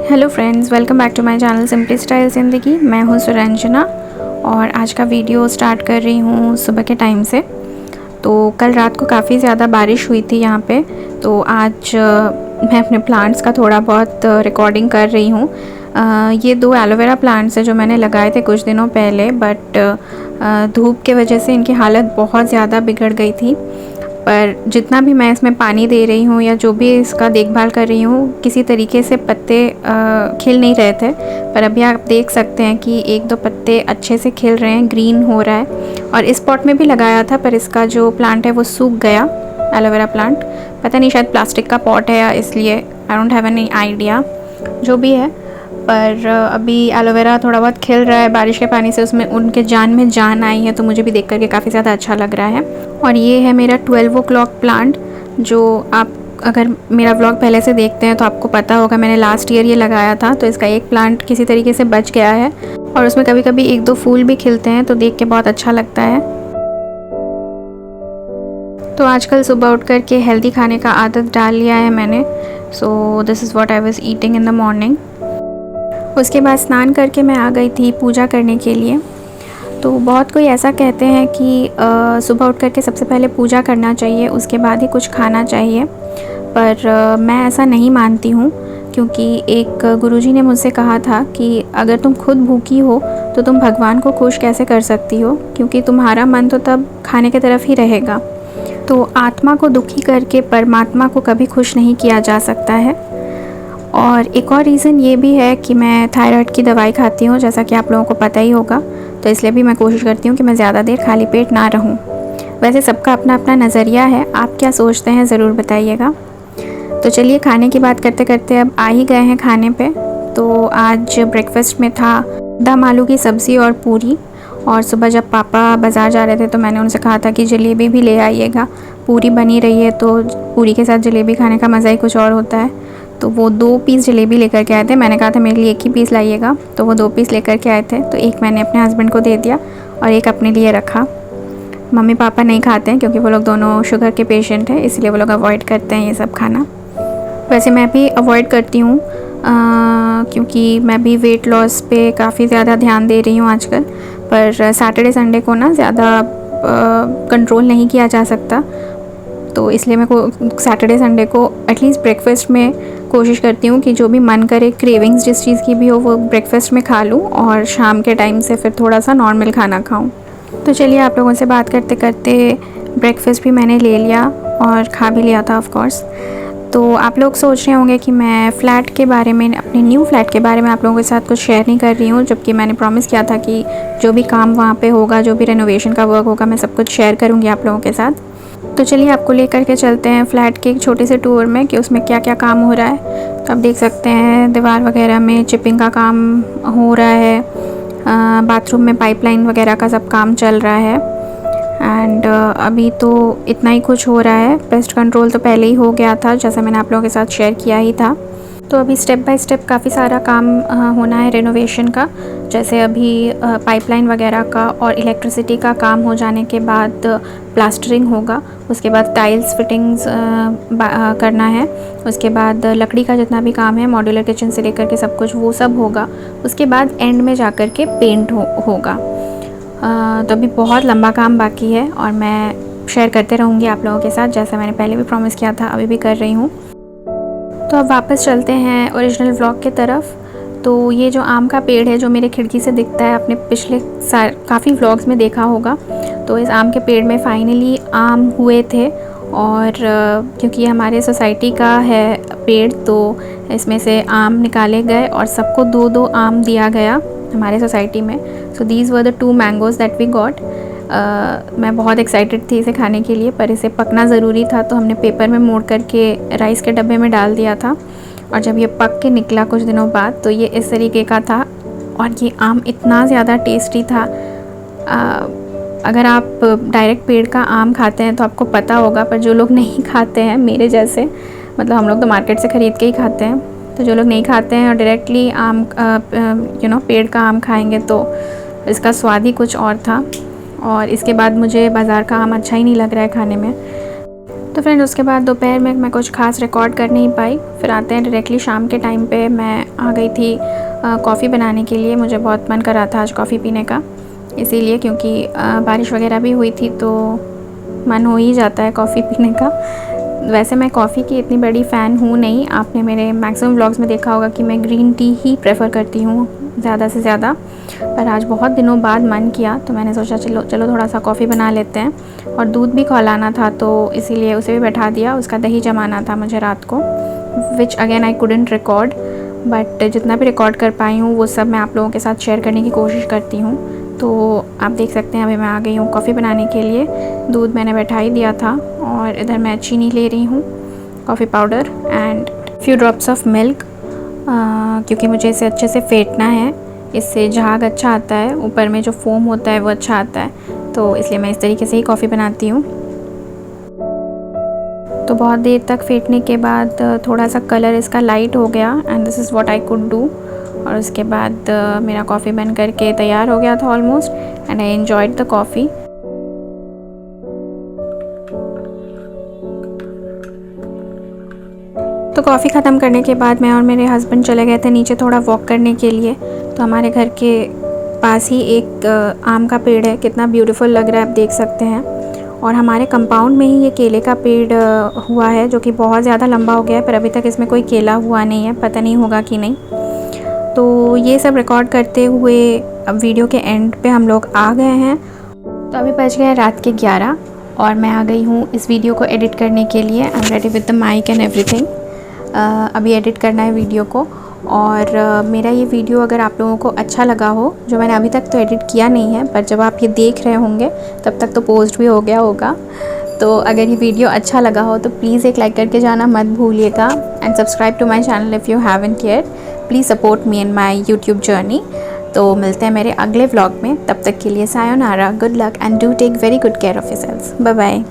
Hello friends, welcome back to my channel simply style ज़िंदगी। मैं हूँ सुरंजना और आज का वीडियो स्टार्ट कर रही हूँ सुबह के टाइम से। तो कल रात को काफ़ी ज़्यादा बारिश हुई थी यहाँ पे, तो आज मैं अपने प्लांट्स का थोड़ा बहुत रिकॉर्डिंग कर रही हूँ। ये 2 एलोवेरा प्लांट्स हैं जो मैंने लगाए थे कुछ दिनों पहले, बट धूप के वजह से इनकी हालत बहुत ज़्यादा बिगड़ गई थी। पर जितना भी मैं इसमें पानी दे रही हूँ या जो भी इसका देखभाल कर रही हूँ, किसी तरीके से पत्ते खिल नहीं रहे थे। पर अभी आप देख सकते हैं कि 1-2 पत्ते अच्छे से खिल रहे हैं, ग्रीन हो रहा है। और इस पॉट में भी लगाया था पर इसका जो प्लांट है वो सूख गया, एलोवेरा प्लांट। पता नहीं, शायद प्लास्टिक का पॉट है या इसलिए, I don't have any idea, जो भी है। पर अभी एलोवेरा थोड़ा बहुत खिल रहा है बारिश के पानी से, उसमें उनके जान में जान आई है, तो मुझे भी देख करके काफ़ी ज़्यादा अच्छा लग रहा है। और ये है मेरा 12 o'clock प्लांट, जो आप अगर मेरा व्लॉग पहले से देखते हैं तो आपको पता होगा मैंने लास्ट ईयर ये लगाया था। तो इसका एक प्लांट किसी तरीके से बच गया है और उसमें कभी कभी 1-2 फूल भी खिलते हैं, तो देख के बहुत अच्छा लगता है। तो आजकल सुबह उठ कर के हेल्दी खाने का आदत डाल लिया है मैंने। So this is what I was eating in the morning. उसके बाद स्नान करके मैं आ गई थी पूजा करने के लिए। तो बहुत कोई ऐसा कहते हैं कि सुबह उठ कर के सबसे पहले पूजा करना चाहिए, उसके बाद ही कुछ खाना चाहिए। पर मैं ऐसा नहीं मानती हूँ, क्योंकि एक गुरुजी ने मुझसे कहा था कि अगर तुम खुद भूखी हो तो तुम भगवान को खुश कैसे कर सकती हो, क्योंकि तुम्हारा मन तो तब खाने की तरफ ही रहेगा। तो आत्मा को दुखी करके परमात्मा को कभी खुश नहीं किया जा सकता है। और एक और रीज़न ये भी है कि मैं थायराइड की दवाई खाती हूँ, जैसा कि आप लोगों को पता ही होगा। तो इसलिए भी मैं कोशिश करती हूँ कि मैं ज़्यादा देर खाली पेट ना रहूँ। वैसे सबका अपना अपना नज़रिया है, आप क्या सोचते हैं ज़रूर बताइएगा। तो चलिए, खाने की बात करते करते अब आ ही गए हैं खाने पे। तो आज ब्रेकफास्ट में था दम आलू की सब्ज़ी और पूरी। और सुबह जब पापा बाज़ार जा रहे थे तो मैंने उनसे कहा था कि जलेबी भी ले आइएगा। पूरी बनी रही है तो पूरी के साथ जलेबी खाने का मज़ा ही कुछ और होता है। तो वो 2 पीस जलेबी लेकर के आए थे। मैंने कहा था मेरे लिए 1 ही पीस लाइएगा, तो वो 2 पीस लेकर के आए थे। तो एक मैंने अपने हस्बैंड को दे दिया और एक अपने लिए रखा। मम्मी पापा नहीं खाते हैं क्योंकि वो लोग दोनों शुगर के पेशेंट हैं, इसलिए वो लोग अवॉइड करते हैं ये सब खाना। वैसे मैं भी अवॉइड करती हूँ, क्योंकि मैं भी वेट लॉस पे काफ़ी ज़्यादा ध्यान दे रही हूँ आजकल। पर सैटरडे संडे को ना ज़्यादा कंट्रोल नहीं किया जा सकता, तो इसलिए मैं को सैटरडे संडे को एटलीस्ट ब्रेकफास्ट में कोशिश करती हूँ कि जो भी मन करे, क्रेविंग्स जिस चीज़ की भी हो, वो ब्रेकफास्ट में खा लूँ और शाम के टाइम से फिर थोड़ा सा नॉर्मल खाना खाऊँ। तो चलिए, आप लोगों से बात करते करते ब्रेकफास्ट भी मैंने ले लिया और खा भी लिया था ऑफ कोर्स। तो आप लोग सोच रहे होंगे कि मैं फ़्लैट के बारे में, अपने न्यू फ्लैट के बारे में आप लोगों के साथ कुछ शेयर नहीं कर रही हूँ, जबकि मैंने प्रॉमिस किया था कि जो भी काम वहाँ पे होगा, जो भी रेनोवेशन का वर्क होगा, मैं सब कुछ शेयर करूँगी आप लोगों के साथ। तो चलिए, आपको लेकर के चलते हैं फ्लैट के एक छोटे से टूर में कि उसमें क्या क्या काम हो रहा है। तो आप देख सकते हैं दीवार वगैरह में चिपिंग का काम हो रहा है, बाथरूम में पाइपलाइन वगैरह का सब काम चल रहा है। एंड अभी तो इतना ही कुछ हो रहा है। पेस्ट कंट्रोल तो पहले ही हो गया था, जैसा मैंने आप लोगों के साथ शेयर किया ही था। तो अभी स्टेप बाय स्टेप काफ़ी सारा काम होना है रेनोवेशन का। जैसे अभी पाइपलाइन वगैरह का और इलेक्ट्रिसिटी का काम हो जाने के बाद प्लास्टरिंग होगा, उसके बाद टाइल्स फिटिंग्स करना है, उसके बाद लकड़ी का जितना भी काम है, मॉड्यूलर किचन से लेकर के सब कुछ, वो सब होगा। उसके बाद एंड में जा कर के पेंट होगा। तो अभी बहुत लंबा काम बाकी है और मैं शेयर करते रहूँगी आप लोगों के साथ, जैसा मैंने पहले भी प्रॉमिस किया था, अभी भी कर रही हूँ। तो अब वापस चलते हैं ओरिजिनल व्लॉग के तरफ। तो ये जो आम का पेड़ है जो मेरे खिड़की से दिखता है, आपने पिछले काफ़ी व्लॉग्स में देखा होगा। तो इस आम के पेड़ में फाइनली आम हुए थे। और क्योंकि हमारे सोसाइटी का है पेड़, तो इसमें से आम निकाले गए और सबको 2-2 आम दिया गया हमारे सोसाइटी में। So these were the 2 mangoes that we got. मैं बहुत एक्साइटेड थी इसे खाने के लिए, पर इसे पकना ज़रूरी था, तो हमने पेपर में मोड़ करके राइस के डब्बे में डाल दिया था। और जब ये पक के निकला कुछ दिनों बाद, तो ये इस तरीके का था। और ये आम इतना ज़्यादा टेस्टी था। अगर आप डायरेक्ट पेड़ का आम खाते हैं तो आपको पता होगा, पर जो लोग नहीं खाते हैं मेरे जैसे, मतलब हम लोग तो मार्केट से ख़रीद के ही खाते हैं, तो जो लोग नहीं खाते हैं और डायरेक्टली आम पेड़ का आम खाएंगे तो इसका स्वाद ही कुछ और था। और इसके बाद मुझे बाज़ार का आम अच्छा ही नहीं लग रहा है खाने में। तो फ्रेंड उसके बाद दोपहर में मैं कुछ खास रिकॉर्ड कर नहीं पाई। फिर आते हैं डायरेक्टली शाम के टाइम पे मैं आ गई थी कॉफ़ी बनाने के लिए। मुझे बहुत मन कर रहा था आज कॉफ़ी पीने का, इसीलिए क्योंकि बारिश वगैरह भी हुई थी तो मन हो ही जाता है कॉफ़ी पीने का। वैसे मैं कॉफ़ी की इतनी बड़ी फ़ैन हूँ नहीं, आपने मेरे मैक्सिमम व्लॉग्स में देखा होगा कि मैं ग्रीन टी ही प्रेफ़र करती हूँ ज़्यादा से ज़्यादा। पर आज बहुत दिनों बाद मन किया तो मैंने सोचा चलो थोड़ा सा कॉफ़ी बना लेते हैं। और दूध भी खौलाना था तो इसीलिए उसे भी बैठा दिया। उसका दही जमाना था मुझे रात को, which again I couldn't record, but जितना भी रिकॉर्ड कर पाई हूँ वो सब मैं आप लोगों के साथ शेयर करने की कोशिश करती हूँ। तो आप देख सकते हैं अभी मैं आ गई हूँ कॉफ़ी बनाने के लिए। दूध मैंने बैठा ही दिया था और इधर मैं चीनी ले रही हूँ, coffee powder and few drops of milk, क्योंकि मुझे इसे अच्छे से फेंटना है। इससे झाग अच्छा आता है, ऊपर में जो फोम होता है वो अच्छा आता है, तो इसलिए मैं इस तरीके से ही कॉफ़ी बनाती हूँ। तो बहुत देर तक फेंटने के बाद थोड़ा सा कलर इसका लाइट हो गया and this is what I could do. और उसके बाद मेरा कॉफ़ी बन करके तैयार हो गया था almost and I enjoyed the coffee. तो कॉफ़ी ख़त्म करने के बाद मैं और मेरे हस्बैंड चले गए थे नीचे थोड़ा वॉक करने के लिए। तो हमारे घर के पास ही एक आम का पेड़ है, कितना ब्यूटीफुल लग रहा है आप देख सकते हैं। और हमारे कंपाउंड में ही ये केले का पेड़ हुआ है जो कि बहुत ज़्यादा लंबा हो गया है, पर अभी तक इसमें कोई केला हुआ नहीं है, पता नहीं होगा कि नहीं। तो ये सब रिकॉर्ड करते हुए अब वीडियो के एंड पे हम लोग आ गए हैं। तो अभी बज गए रात के 11 और मैं आ गई हूँ इस वीडियो को एडिट करने के लिए। I am ready with the mike and everything. अभी एडिट करना है वीडियो को। और मेरा ये वीडियो अगर आप लोगों को अच्छा लगा हो, जो मैंने अभी तक तो एडिट किया नहीं है, पर जब आप ये देख रहे होंगे तब तक तो पोस्ट भी हो गया होगा। तो अगर ये वीडियो अच्छा लगा हो तो प्लीज़ एक लाइक करके जाना मत भूलिएगा and subscribe to my channel if you haven't care. Please support me in my YouTube journey. तो मिलते हैं मेरे अगले व्लॉग में, तब तक के लिए sayonara, good luck and do take very good care of yourselves. Bye bye.